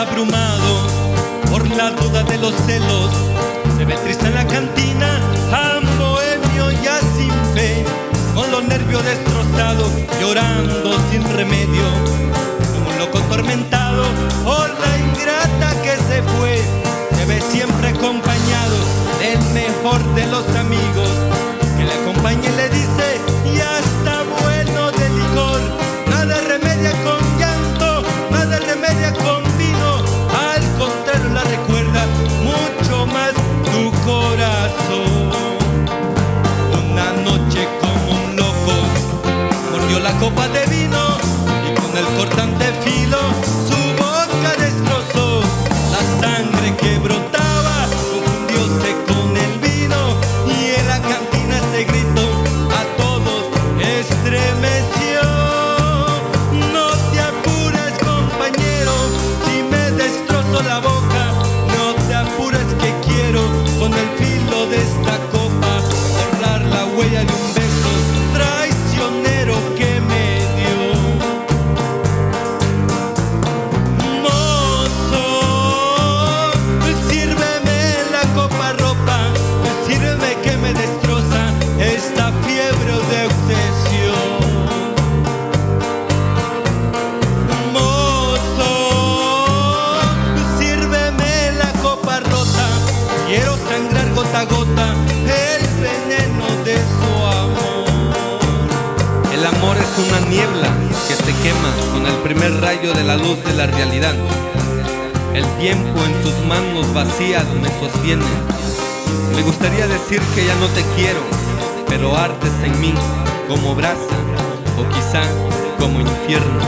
abrumado por la duda de los celos. Se ve triste en la cantina, tan bohemio ya sin fe, con los nervios destrozados, llorando sin remedio, como un loco atormentado por la ingrata que se fue. Se ve siempre acompañado del mejor de los amigos, que le acompaña y le dice: ya está bueno de licor, nada remedia con llanto, nada remedia con vino, al contrario la recuerda mucho más tu corazón. Una noche como un loco mordió la copa de vino y con el cortante filo su boca destrozó. La sangre que brotaba confundióse con el vino y en la cantina ese grito a todos estremeció. No te apures, compañero, si me destrozo la boca. No te apures, que quiero con el filo de esta copa borrar la huella de un beso traicionero que me dio. Mozo, sírveme la copa ropa, sírveme que me destroza esta fiebre de obsesión. Mozo, sírveme la copa rota, quiero sangrar gota a gota el veneno de su amor. El amor es una niebla que te quema con el primer rayo de la luz de la realidad. El tiempo en tus manos vacías me sostiene. Me gustaría decir que ya no te quiero, pero ardes en mí como brasa o quizá como infierno.